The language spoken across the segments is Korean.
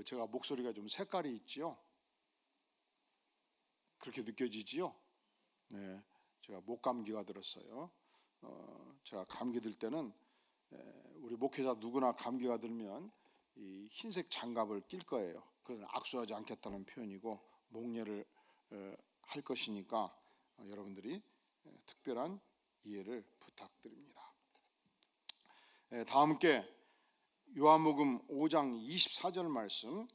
제가 목소리가 좀 색깔이 있지요? 그렇게 느껴지지요? 네, 제가 목감기가 들었어요. 제가 감기 들 때는 우리 목회자 누구나 감기가 들면 이 흰색 장갑을 낄 거예요. 그건 악수하지 않겠다는 표현이고 목례를 할 것이니까 여러분들이 특별한 이해를 부탁드립니다. 다 함께 요한복음 5장 24절 말씀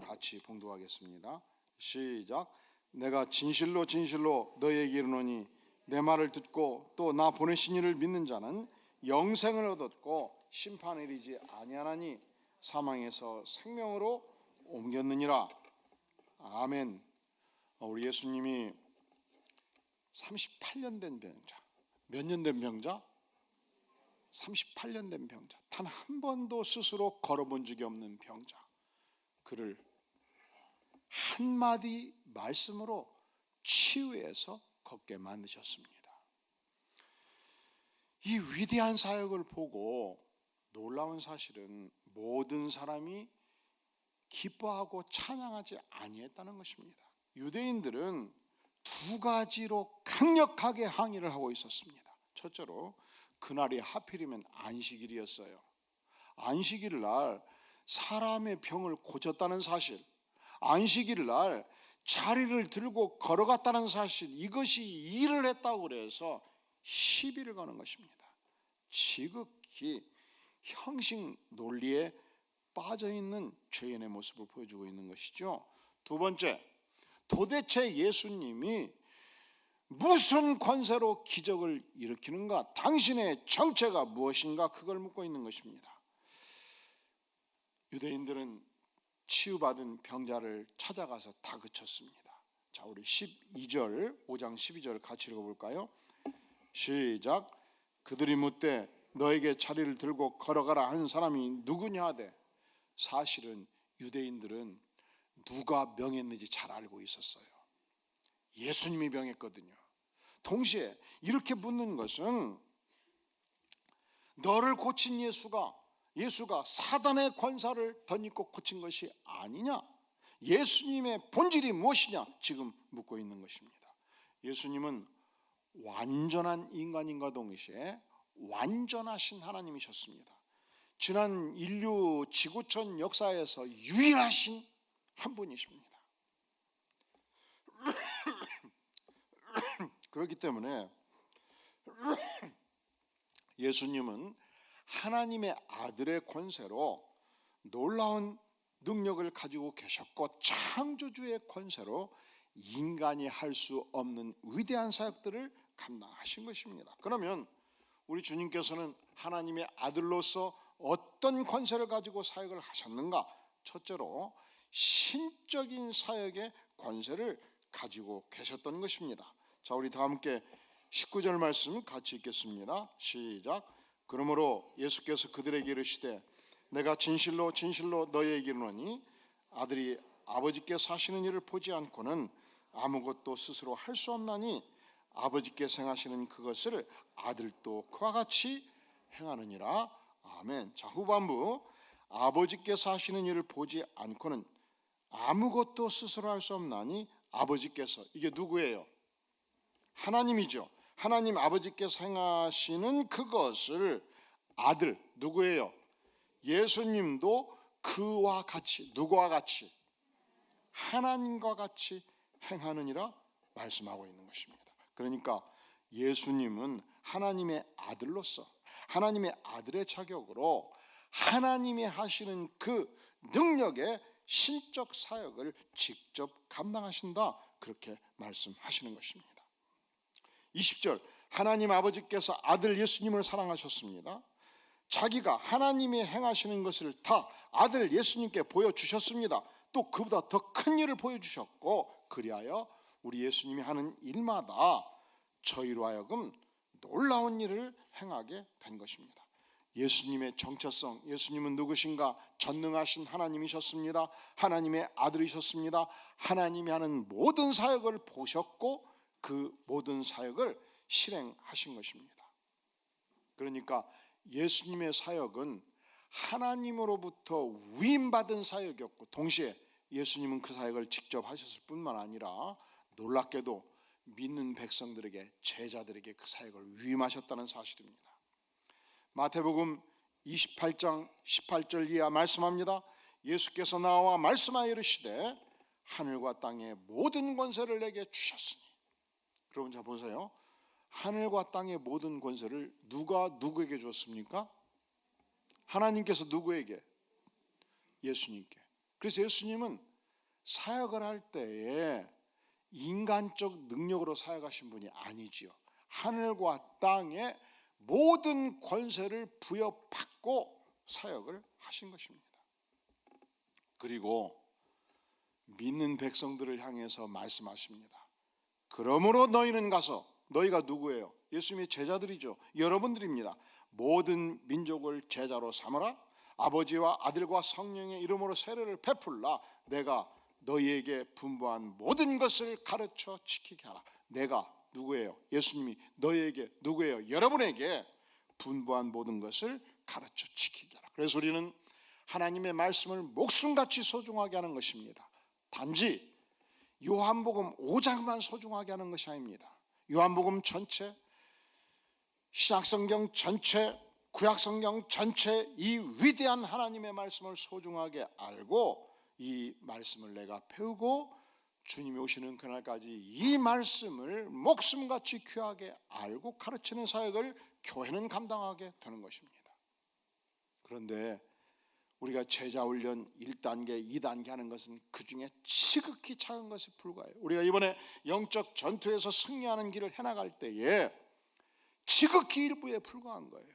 같이 봉독하겠습니다. 시작. 내가 진실로 진실로 너희에게 이르노니 내 말을 듣고 또 나 보내신 이를 믿는 자는 영생을 얻었고 심판에 이르지 아니하나니 사망에서 생명으로 옮겼느니라. 아멘. 우리 예수님이 38년 된 병자, 몇 년 된 병자? 38년 된 병자, 단 한 번도 스스로 걸어본 적이 없는 병자, 그를 한마디 말씀으로 치유해서 걷게 만드셨습니다. 이 위대한 사역을 보고 놀라운 사실은 모든 사람이 기뻐하고 찬양하지 아니했다는 것입니다. 유대인들은 두 가지로 강력하게 항의를 하고 있었습니다. 첫째로 그날이 하필이면 안식일이었어요. 안식일 날 사람의 병을 고쳤다는 사실, 안식일 날 자리를 들고 걸어갔다는 사실, 이것이 일을 했다고 그래서 시비를 거는 것입니다. 지극히 형식 논리에 빠져있는 죄인의 모습을 보여주고 있는 것이죠. 두 번째, 도대체 예수님이 무슨 권세로 기적을 일으키는가? 당신의 정체가 무엇인가? 그걸 묻고 있는 것입니다. 유대인들은 치유받은 병자를 찾아가서 다그쳤습니다. 자, 우리 12절, 5장 12절 같이 읽어볼까요? 시작. 그들이 묻되 너에게 자리를 들고 걸어가라 한 사람이 누구냐 하되, 사실은 유대인들은 누가 병했는지 잘 알고 있었어요. 예수님이 병했거든요. 동시에 이렇게 묻는 것은 너를 고친 예수가 사단의 권세를 덧입고 고친 것이 아니냐, 예수님의 본질이 무엇이냐 지금 묻고 있는 것입니다. 예수님은 완전한 인간인과 동시에 완전하신 하나님이셨습니다. 지난 인류 지구촌 역사에서 유일하신 한 분이십니다. 그렇기 때문에 예수님은 하나님의 아들의 권세로 놀라운 능력을 가지고 계셨고, 창조주의 권세로 인간이 할 수 없는 위대한 사역들을 감당하신 것입니다. 그러면 우리 주님께서는 하나님의 아들로서 어떤 권세를 가지고 사역을 하셨는가? 첫째로 신적인 사역의 권세를 가지고 계셨던 것입니다. 자, 우리 다 함께 19절 말씀 같이 읽겠습니다. 시작. 그러므로 예수께서 그들에게 이르시되 내가 진실로 진실로 너희에게 이르노니 아들이 아버지께서 하시는 일을 보지 않고는 아무것도 스스로 할 수 없나니 아버지께서 행하시는 그것을 아들도 그와 같이 행하느니라. 아멘. 자, 후반부 아버지께서 하시는 일을 보지 않고는 아무것도 스스로 할 수 없나니 아버지께서, 이게 누구예요? 하나님이죠. 하나님 아버지께서 행하시는 그것을 아들, 누구예요? 예수님도 그와 같이, 누구와 같이? 하나님과 같이 행하느니라 말씀하고 있는 것입니다. 그러니까 예수님은 하나님의 아들로서 하나님의 아들의 자격으로 하나님이 하시는 그 능력의 신적 사역을 직접 감당하신다, 그렇게 말씀하시는 것입니다. 20절, 하나님 아버지께서 아들 예수님을 사랑하셨습니다. 자기가 하나님이 행하시는 것을 다 아들 예수님께 보여주셨습니다. 또 그보다 더 큰 일을 보여주셨고, 그리하여 우리 예수님이 하는 일마다 저희로 하여금 놀라운 일을 행하게 된 것입니다. 예수님의 정체성, 예수님은 누구신가? 전능하신 하나님이셨습니다. 하나님의 아들이셨습니다. 하나님이 하는 모든 사역을 보셨고 그 모든 사역을 실행하신 것입니다. 그러니까 예수님의 사역은 하나님으로부터 위임받은 사역이었고, 동시에 예수님은 그 사역을 직접 하셨을 뿐만 아니라 놀랍게도 믿는 백성들에게, 제자들에게 그 사역을 위임하셨다는 사실입니다. 마태복음 28장 18절 이하 말씀합니다. 예수께서 나와 말씀하여 이르시되 하늘과 땅의 모든 권세를 내게 주셨으니. 그러면 자 보세요. 하늘과 땅의 모든 권세를 누가 누구에게 주었습니까? 하나님께서 누구에게? 예수님께. 그래서 예수님은 사역을 할 때에 인간적 능력으로 사역하신 분이 아니지요. 하늘과 땅의 모든 권세를 부여받고 사역을 하신 것입니다. 그리고 믿는 백성들을 향해서 말씀하십니다. 그러므로 너희는 가서, 너희가 누구예요? 예수님의 제자들이죠. 여러분들입니다. 모든 민족을 제자로 삼으라. 아버지와 아들과 성령의 이름으로 세례를 베풀라. 내가 너희에게 분부한 모든 것을 가르쳐 지키게 하라. 내가 누구예요? 예수님이 너희에게 누구예요? 여러분에게 분부한 모든 것을 가르쳐 지키게 하라. 그래서 우리는 하나님의 말씀을 목숨같이 소중하게 하는 것입니다. 단지 요한복음 5장만 소중하게 하는 것이 아닙니다. 요한복음 전체, 신약성경 전체, 구약성경 전체, 이 위대한 하나님의 말씀을 소중하게 알고 이 말씀을 내가 배우고 주님이 오시는 그날까지 이 말씀을 목숨같이 귀하게 알고 가르치는 사역을 교회는 감당하게 되는 것입니다. 그런데 우리가 제자훈련 1단계, 2단계 하는 것은 그 중에 지극히 작은 것에 불과해요. 우리가 이번에 영적 전투에서 승리하는 길을 해나갈 때에 지극히 일부에 불과한 거예요.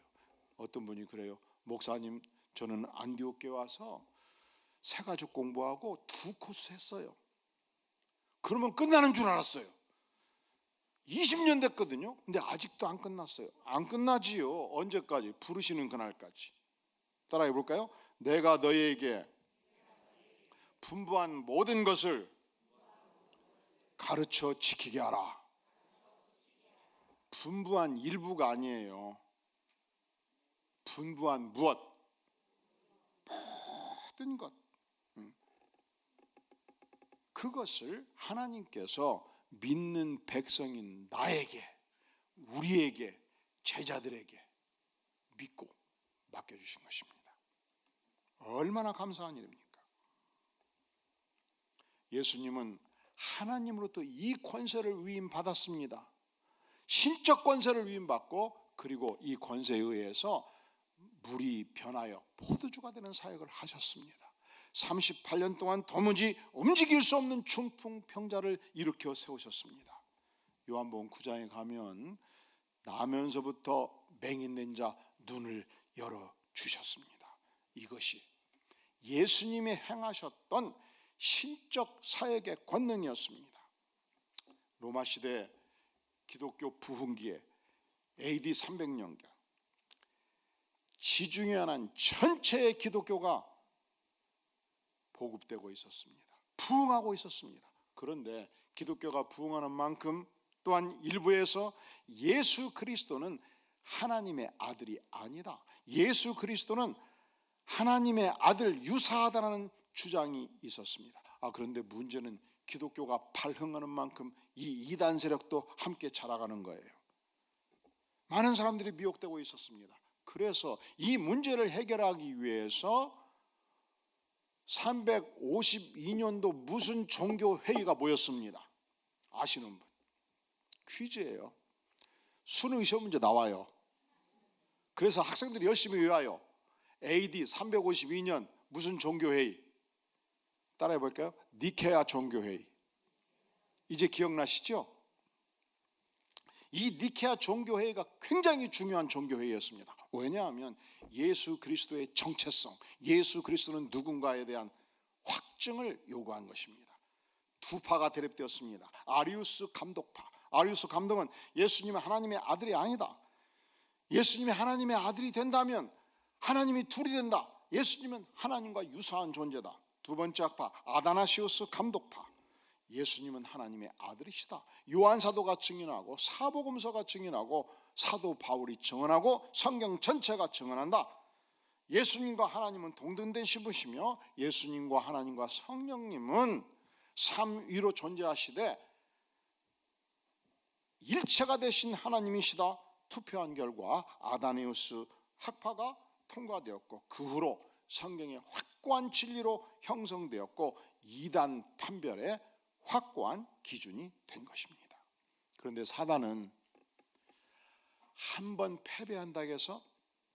어떤 분이 그래요. 목사님, 저는 안디옥 교회 와서 새가족 공부하고 2코스 했어요. 그러면 끝나는 줄 알았어요. 20년 됐거든요. 근데 아직도 안 끝났어요. 안 끝나지요. 언제까지? 부르시는 그날까지. 따라해 볼까요? 내가 너희에게 분부한 모든 것을 가르쳐 지키게 하라. 분부한 일부가 아니에요. 분부한 무엇? 모든 것. 그것을 하나님께서 믿는 백성인 나에게, 우리에게, 제자들에게 믿고 맡겨주신 것입니다. 얼마나 감사한 일입니까? 예수님은 하나님으로부터 이 권세를 위임받았습니다. 신적 권세를 위임받고, 그리고 이 권세에 의해서 물이 변하여 포도주가 되는 사역을 하셨습니다. 38년 동안 도무지 움직일 수 없는 중풍병자를 일으켜 세우셨습니다. 요한복음 9장에 가면 나면서부터 맹인된 자 눈을 열어주셨습니다. 이것이 예수님이 행하셨던 신적 사역의 권능이었습니다. 로마시대 기독교 부흥기에 AD 300년경 지중해 연안 전체의 기독교가 보급되고 있었습니다. 부흥하고 있었습니다. 그런데 기독교가 부흥하는 만큼 또한 일부에서 예수 그리스도는 하나님의 아들이 아니다, 예수 그리스도는 하나님의 아들 유사하다는 주장이 있었습니다. 그런데 문제는 기독교가 발흥하는 만큼 이 이단 세력도 함께 자라가는 거예요. 많은 사람들이 미혹되고 있었습니다. 그래서 이 문제를 해결하기 위해서 352년도 무슨 종교회의가 모였습니다. 아시는 분? 퀴즈예요. 수능 시험 문제 나와요. 그래서 학생들이 열심히 외워요. AD 352년 무슨 종교회의? 따라해 볼까요? 니케아 종교회의. 이제 기억나시죠? 이 니케아 종교회의가 굉장히 중요한 종교회의였습니다. 왜냐하면 예수 그리스도의 정체성, 예수 그리스도는 누군가에 대한 확증을 요구한 것입니다. 두 파가 대립되었습니다. 아리우스 감독파. 아리우스 감독은 예수님은 하나님의 아들이 아니다, 예수님이 하나님의 아들이 된다면 하나님이 둘이 된다, 예수님은 하나님과 유사한 존재다. 두 번째 학파 아다나시우스 감독파. 예수님은 하나님의 아들이시다. 요한사도가 증인하고 사복음서가 증인하고 사도 바울이 증언하고 성경 전체가 증언한다. 예수님과 하나님은 동등되시시며 예수님과 하나님과 성령님은 삼위로 존재하시되 일체가 되신 하나님이시다 투표한 결과 아다네우스 학파가 통과되었고, 그 후로 성경의 확고한 진리로 형성되었고 이단 판별의 확고한 기준이 된 것입니다. 그런데 사단은 한번 패배한다고 해서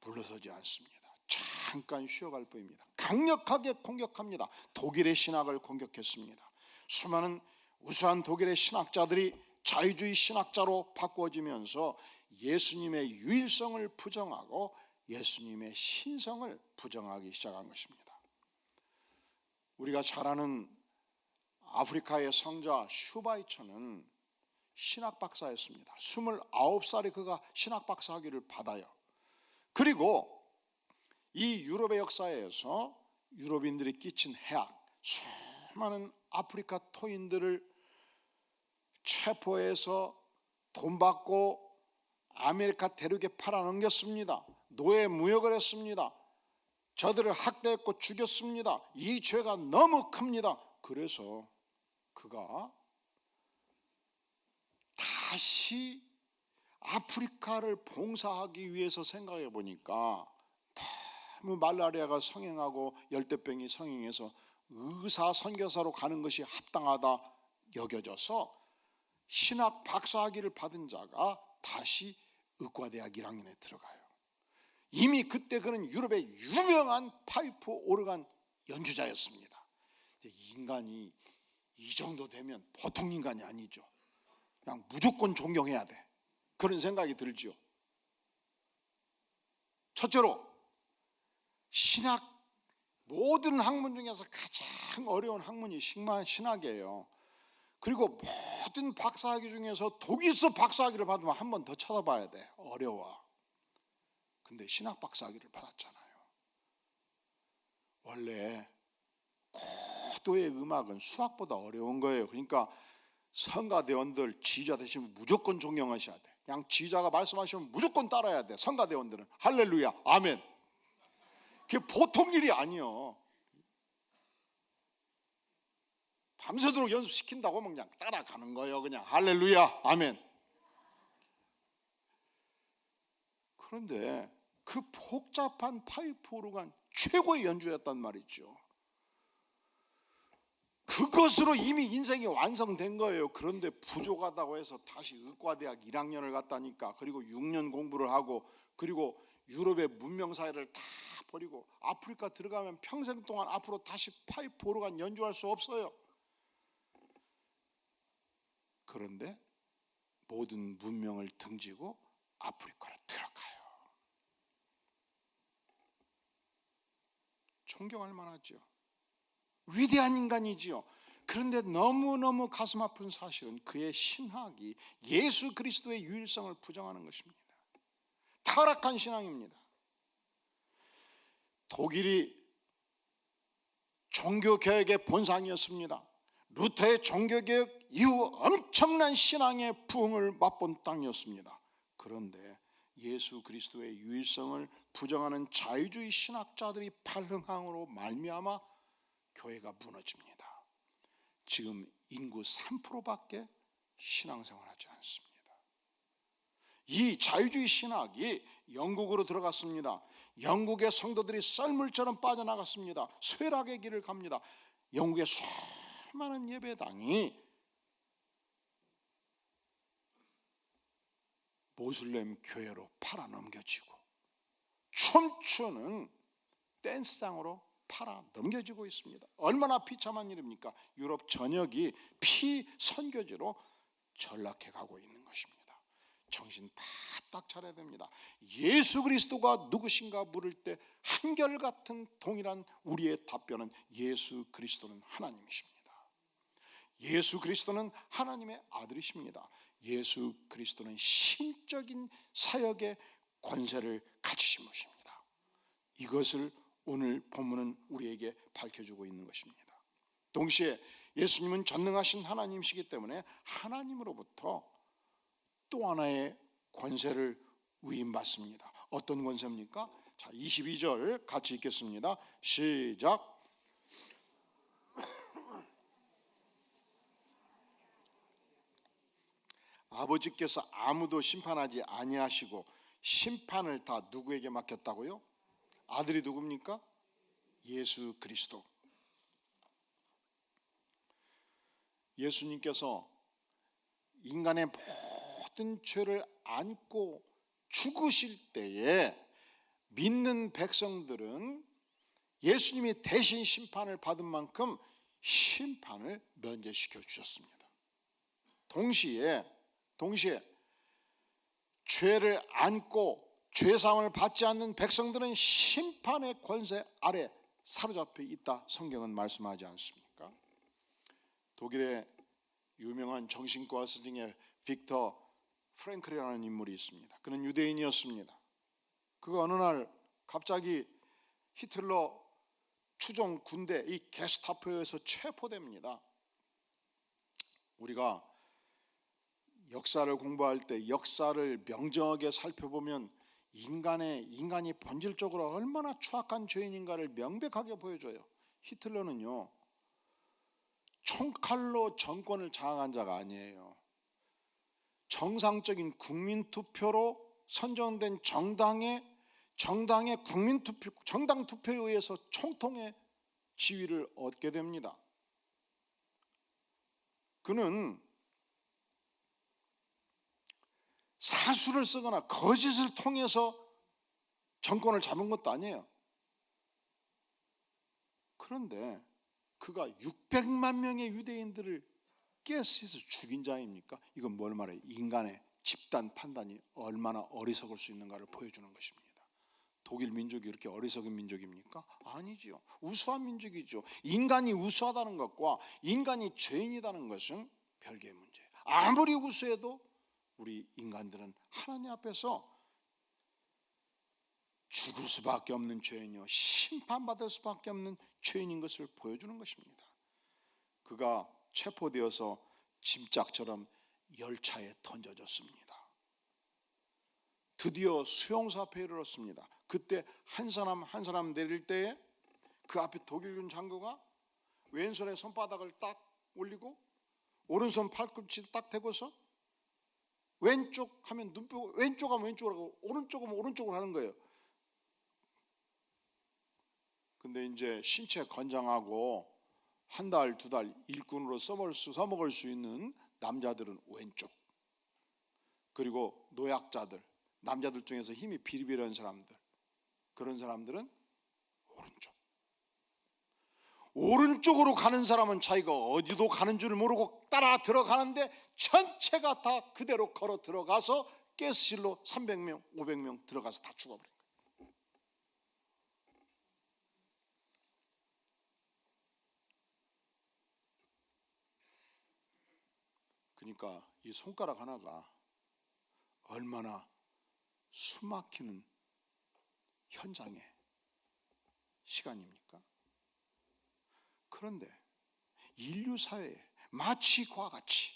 물러서지 않습니다. 잠깐 쉬어갈 뿐입니다. 강력하게 공격합니다. 독일의 신학을 공격했습니다. 수많은 우수한 독일의 신학자들이 자유주의 신학자로 바꿔지면서 예수님의 유일성을 부정하고 예수님의 신성을 부정하기 시작한 것입니다. 우리가 잘 아는 아프리카의 성자 슈바이처는 신학 박사였습니다. 29살에 그가 신학 박사 학위를 받아요. 그리고 이 유럽의 역사에서 유럽인들이 끼친 해악, 수많은 아프리카 토인들을 체포해서 돈 받고 아메리카 대륙에 팔아넘겼습니다. 노예 무역을 했습니다. 저들을 학대했고 죽였습니다. 이 죄가 너무 큽니다. 그래서 그가 다시 아프리카를 봉사하기 위해서 생각해 보니까 너무 말라리아가 성행하고 열대병이 성행해서 의사 선교사로 가는 것이 합당하다 여겨져서 신학 박사학위를 받은 자가 다시 의과대학 1학년에 들어가요. 이미 그때 그는 유럽의 유명한 파이프 오르간 연주자였습니다. 인간이 이 정도 되면 보통 인간이 아니죠. 그냥 무조건 존경해야 돼, 그런 생각이 들지요. 첫째로 신학, 모든 학문 중에서 가장 어려운 학문이 신학이에요. 그리고 모든 박사학위 중에서 독일서 박사학위를 받으면 한 번 더 찾아봐야 돼. 어려워. 근데 신학 박사학위를 받았잖아요. 원래 고도의 음악은 수학보다 어려운 거예요. 그러니까 성가대원들 지휘자 되시면 무조건 존경하셔야 돼. 그냥 지휘자가 말씀하시면 무조건 따라야 돼. 성가대원들은 할렐루야 아멘. 그게 보통 일이 아니요. 밤새도록 연습시킨다고 하면 그냥 따라가는 거예요. 그냥 할렐루야 아멘. 그런데 그 복잡한 파이프 오르간 최고의 연주였단 말이죠. 그것으로 이미 인생이 완성된 거예요. 그런데 부족하다고 해서 다시 의과대학 1학년을 갔다니까. 그리고 6년 공부를 하고, 그리고 유럽의 문명사회를 다 버리고 아프리카 들어가면 평생 동안 앞으로 다시 파이프 오르간 연주할 수 없어요. 그런데 모든 문명을 등지고 아프리카로 들어가요. 존경할 만하죠. 위대한 인간이지요. 그런데 너무너무 가슴 아픈 사실은 그의 신학이 예수 그리스도의 유일성을 부정하는 것입니다. 타락한 신앙입니다. 독일이 종교개혁의 본산이었습니다. 루터의 종교개혁 이후 엄청난 신앙의 부흥을 맛본 땅이었습니다. 그런데 예수 그리스도의 유일성을 부정하는 자유주의 신학자들이 발흥함으로 말미암아 교회가 무너집니다. 지금 인구 3%밖에 신앙생활하지 않습니다. 이 자유주의 신학이 영국으로 들어갔습니다. 영국의 성도들이 썰물처럼 빠져나갔습니다. 쇠락의 길을 갑니다. 영국의 수많은 예배당이 모슬렘 교회로 팔아넘겨지고 춤추는 댄스장으로 팔아넘겨지고 있습니다. 얼마나 비참한 일입니까? 유럽 전역이 피선교지로 전락해 가고 있는 것입니다. 정신 바짝 차려야 됩니다. 예수 그리스도가 누구신가 물을 때 한결같은 동일한 우리의 답변은 예수 그리스도는 하나님이십니다. 예수 그리스도는 하나님의 아들이십니다. 예수 그리스도는 신적인 사역의 권세를 가지신 분입니다. 이것을 오늘 본문은 우리에게 밝혀주고 있는 것입니다. 동시에 예수님은 전능하신 하나님이시기 때문에 하나님으로부터 또 하나의 권세를 위임받습니다. 어떤 권세입니까? 자, 22절 같이 읽겠습니다. 시작. 아버지께서 아무도 심판하지 아니하시고 심판을 다 누구에게 맡겼다고요? 아들이 누굽니까? 예수 그리스도. 예수님께서 인간의 모든 죄를 안고 죽으실 때에 믿는 백성들은 예수님이 대신 심판을 받은 만큼 심판을 면제시켜 주셨습니다. 동시에 죄를 안고 죄사함을 받지 않는 백성들은 심판의 권세 아래 사로잡혀 있다, 성경은 말씀하지 않습니까? 독일의 유명한 정신과 스승의 빅터 프랭클이라는 인물이 있습니다. 그는 유대인이었습니다. 그가 어느 날 갑자기 히틀러 추종 군대 이 게스타포에 의해서 체포됩니다. 우리가 역사를 공부할 때 역사를 명정하게 살펴보면 인간이 본질적으로 얼마나 추악한 죄인인가를 명백하게 보여줘요. 히틀러는요, 총칼로 정권을 장악한 자가 아니에요. 정상적인 국민투표로 선정된 정당 투표에 의해서 총통의 지위를 얻게 됩니다. 그는 사수를 쓰거나 거짓을 통해서 정권을 잡은 것도 아니에요. 그런데 그가 600만 명의 유대인들을 가스해서 죽인 자입니까? 이건 뭘 말해요? 인간의 집단 판단이 얼마나 어리석을 수 있는가를 보여주는 것입니다. 독일 민족이 이렇게 어리석은 민족입니까? 아니지요. 우수한 민족이죠. 인간이 우수하다는 것과 인간이 죄인이라는 것은 별개의 문제예요. 아무리 우수해도 우리 인간들은 하나님 앞에서 죽을 수밖에 없는 죄인이요, 심판받을 수밖에 없는 죄인인 것을 보여주는 것입니다. 그가 체포되어서 짐짝처럼 열차에 던져졌습니다. 드디어 수용소 앞에 이르렀습니다. 그때 한 사람 내릴 때에 그 앞에 독일군 장교가 왼손에 손바닥을 딱 올리고 오른손 팔꿈치를 딱 대고서 왼쪽 하면 눈뼈, 왼쪽 하면 왼쪽으로 하고 오른쪽 하면 오른쪽으로 하는 거예요. 근데 이제 신체 건장하고 한 달, 두 달 일꾼으로 써먹을 수 있는 남자들은 왼쪽, 그리고 노약자들, 남자들 중에서 힘이 비리비리한 사람들, 그런 사람들은 오른쪽으로 가는 사람은 자기가 어디도 가는 줄 모르고 따라 들어가는데 전체가 다 그대로 걸어 들어가서 가스실로 300명, 500명 들어가서 다 죽어버린 거예요. 그러니까 이 손가락 하나가 얼마나 숨막히는 현장의 시간입니까? 그런데 인류 사회에 마치 그와 같이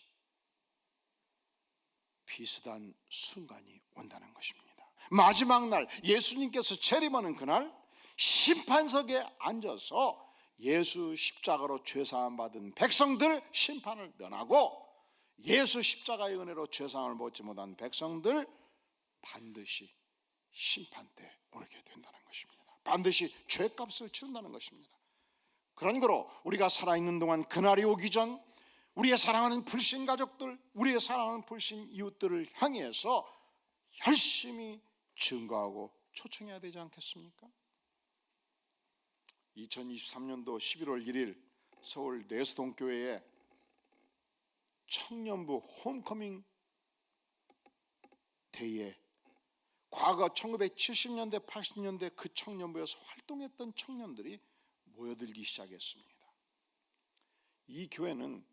비슷한 순간이 온다는 것입니다. 마지막 날 예수님께서 재림하는 그날 심판석에 앉아서 예수 십자가로 죄사함 받은 백성들 심판을 면하고 예수 십자가의 은혜로 죄사함을 받지 못한 백성들 반드시 심판 때 오르게 된다는 것입니다. 반드시 죄값을 치른다는 것입니다. 그런 거로 우리가 살아있는 동안 그날이 오기 전 우리의 사랑하는 불신 가족들, 우리의 사랑하는 불신 이웃들을 향해서 열심히 증거하고 초청해야 되지 않겠습니까? 2023년도 11월 1일 서울 내수동교회에 청년부 홈커밍 데이에 과거 1970년대 80년대 그 청년부에서 활동했던 청년들이 모여들기 시작했습니다. 이 교회는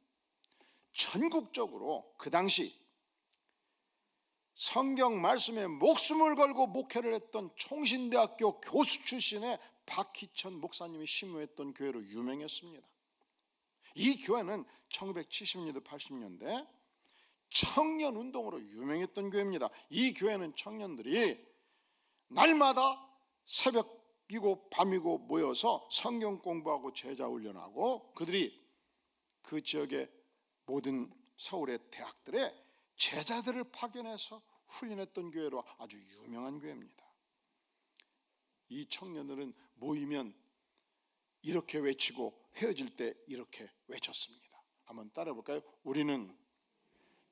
전국적으로 그 당시 성경 말씀에 목숨을 걸고 목회를 했던 총신대학교 교수 출신의 박희천 목사님이 심무했던 교회로 유명했습니다. 이 교회는 1970년대 80년대 청년운동으로 유명했던 교회입니다. 이 교회는 청년들이 날마다 새벽이고 밤이고 모여서 성경 공부하고 제자 훈련하고, 그들이 그 지역의 모든 서울의 대학들에 제자들을 파견해서 훈련했던 교회로 아주 유명한 교회입니다. 이 청년들은 모이면 이렇게 외치고 헤어질 때 이렇게 외쳤습니다. 한번 따라해 볼까요? 우리는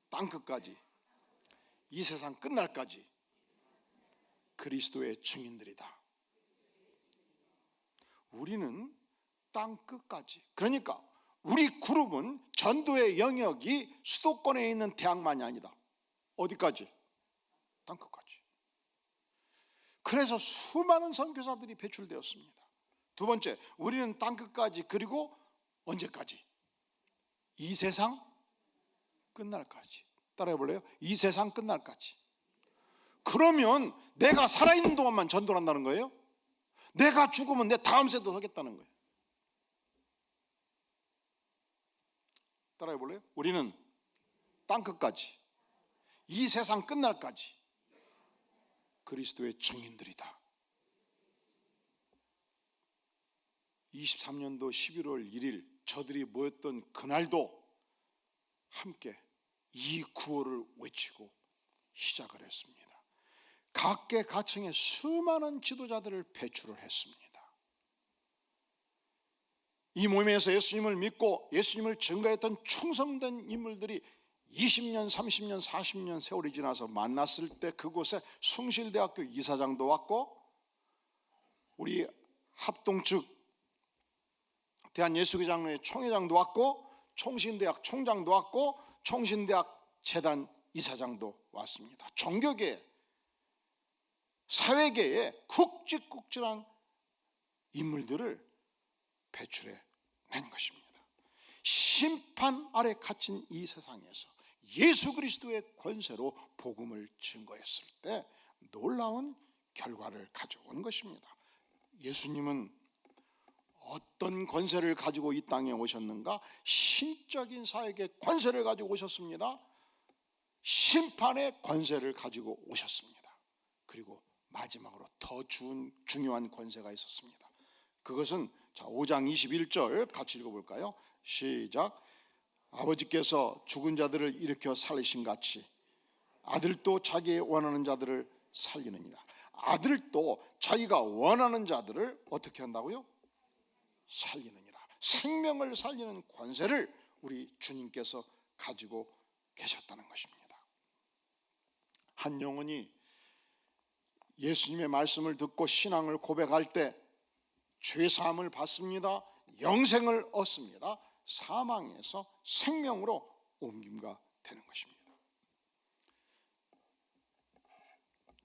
땅끝까지, 이 세상 끝날까지 그리스도의 증인들이다. 우리는 땅끝까지. 그러니까 우리 그룹은 전도의 영역이 수도권에 있는 대학만이 아니다. 어디까지? 땅끝까지. 그래서 수많은 선교사들이 배출되었습니다. 두 번째, 우리는 땅끝까지. 그리고 언제까지? 이 세상 끝날까지. 따라해 볼래요? 이 세상 끝날까지. 그러면 내가 살아있는 동안만 전도를 한다는 거예요? 내가 죽으면 내 다음 세대도 하겠다는 거예요. 따라해 볼래요? 우리는 땅끝까지, 이 세상 끝날까지 그리스도의 증인들이다. 23년도 11월 1일 저들이 모였던 그날도 함께 이 구호를 외치고 시작을 했습니다. 각계각층의 수많은 지도자들을 배출을 했습니다. 이 모임에서 예수님을 믿고 예수님을 증거했던 충성된 인물들이 20년, 30년, 40년 세월이 지나서 만났을 때 그곳에 숭실대학교 이사장도 왔고, 우리 합동 측 대한예수교장로회 총회장도 왔고, 총신대학 총장도 왔고, 총신대학 재단 이사장도 왔습니다. 종교계, 사회계의 굵직굵직한 인물들을 배출해 낸 것입니다. 심판 아래 갇힌 이 세상에서 예수 그리스도의 권세로 복음을 증거했을 때 놀라운 결과를 가져온 것입니다. 예수님은 어떤 권세를 가지고 이 땅에 오셨는가? 신적인 사역의 권세를 가지고 오셨습니다. 심판의 권세를 가지고 오셨습니다. 그리고 마지막으로 더 중요한 권세가 있었습니다. 그것은 5장 21절 같이 읽어볼까요? 시작. 아버지께서 죽은 자들을 일으켜 살리신 같이 아들도 자기의 원하는 자들을 살리느니라. 아들도 자기가 원하는 자들을 어떻게 한다고요? 살리느니라. 생명을 살리는 권세를 우리 주님께서 가지고 계셨다는 것입니다. 한 영혼이 예수님의 말씀을 듣고 신앙을 고백할 때 죄사함을 받습니다. 영생을 얻습니다. 사망에서 생명으로 옮김가 되는 것입니다.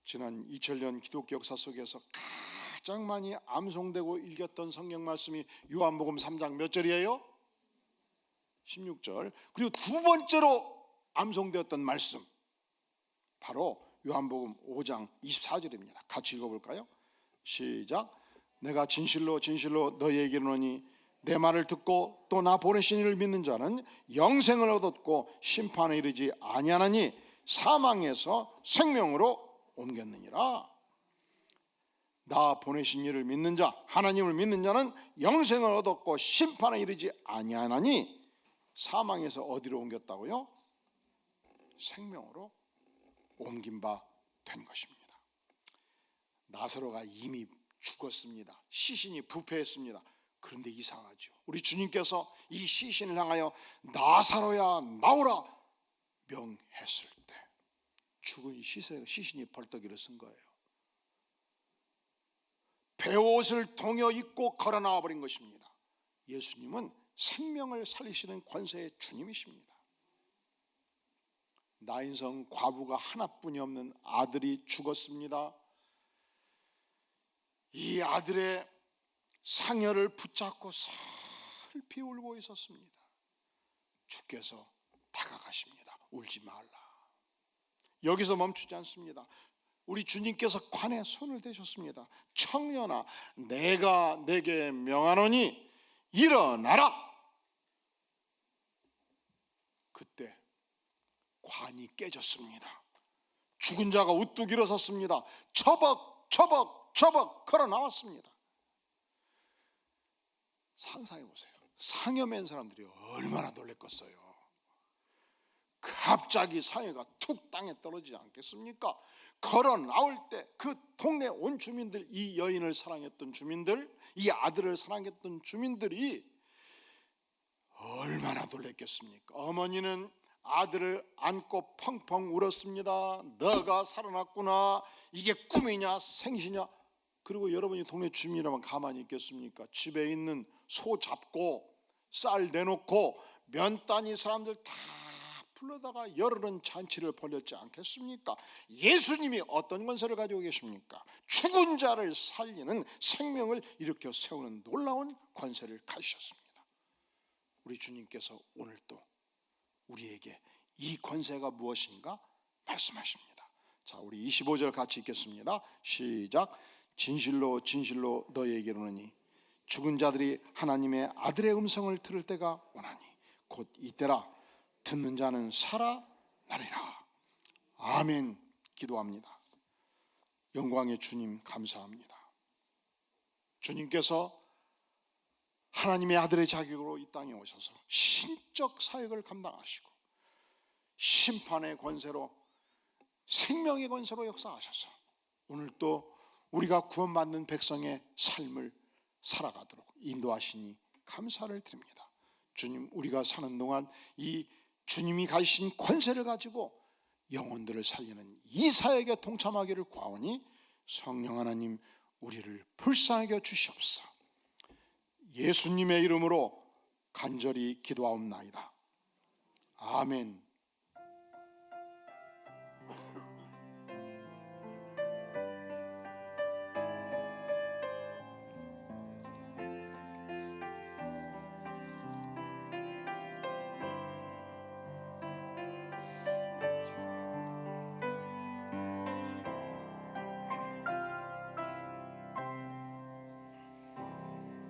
지난 2000년 기독교 역사 속에서 가장 많이 암송되고 읽었던 성경 말씀이 요한복음 3장 몇 절이에요? 16절. 그리고 두 번째로 암송되었던 말씀 바로 요한복음 5장 24절입니다. 같이 읽어볼까요? 시작. 내가 진실로 진실로 너희에게 이르노니 내 말을 듣고 또 나 보내신 이를 믿는 자는 영생을 얻었고 심판에 이르지 아니하나니 사망에서 생명으로 옮겼느니라. 나 보내신 이를 믿는 자, 하나님을 믿는 자는 영생을 얻었고 심판에 이르지 아니하나니 사망에서 어디로 옮겼다고요? 생명으로 옮긴 바 된 것입니다. 나사로가 이미 죽었습니다. 시신이 부패했습니다. 그런데 이상하죠. 우리 주님께서 이 시신을 향하여 나사로야 나오라 명했을 때 죽은 시신이 벌떡 일어선 거예요. 베옷을 동여 입고 걸어 나와 버린 것입니다. 예수님은 생명을 살리시는 권세의 주님이십니다. 나인성 과부가 하나뿐이 없는 아들이 죽었습니다. 이 아들의 상여를 붙잡고 슬피 울고 있었습니다. 주께서 다가가십니다. 울지 말라. 여기서 멈추지 않습니다. 우리 주님께서 관에 손을 대셨습니다. 청년아, 내가 내게 명하노니 일어나라. 그때 관이 깨졌습니다. 죽은 자가 우뚝 일어섰습니다. 처벅처벅 접어 걸어 나왔습니다. 상상해 보세요. 상여맨 사람들이 얼마나 놀랬겠어요. 갑자기 상여가 툭 땅에 떨어지지 않겠습니까? 걸어 나올 때 그 동네 온 주민들, 이 여인을 사랑했던 주민들, 이 아들을 사랑했던 주민들이 얼마나 놀랬겠습니까? 어머니는 아들을 안고 펑펑 울었습니다. 너가 살아났구나. 이게 꿈이냐 생시냐. 그리고 여러분이 동네 주민이라면 가만히 있겠습니까? 집에 있는 소 잡고 쌀 내놓고 면단위 사람들 다 불러다가 열흘은 잔치를 벌였지 않겠습니까? 예수님이 어떤 권세를 가지고 계십니까? 죽은 자를 살리는, 생명을 일으켜 세우는 놀라운 권세를 가지셨습니다. 우리 주님께서 오늘 또 우리에게 이 권세가 무엇인가 말씀하십니다. 자, 우리 25절 같이 읽겠습니다. 시작. 진실로 진실로 너희에게 이르노니 죽은 자들이 하나님의 아들의 음성을 들을 때가 오나니 곧 이때라. 듣는 자는 살아나리라. 아멘. 기도합니다. 영광의 주님 감사합니다. 주님께서 하나님의 아들의 자격으로 이 땅에 오셔서 신적 사역을 감당하시고 심판의 권세로, 생명의 권세로 역사하셔서 오늘 또 우리가 구원받는 백성의 삶을 살아가도록 인도하시니 감사를 드립니다. 주님, 우리가 사는 동안 이 주님이 가지신 권세를 가지고 영혼들을 살리는 이 사역에 동참하기를 구하오니 성령 하나님 우리를 불쌍하게 여겨 주시옵소서. 예수님의 이름으로 간절히 기도하옵나이다. 아멘.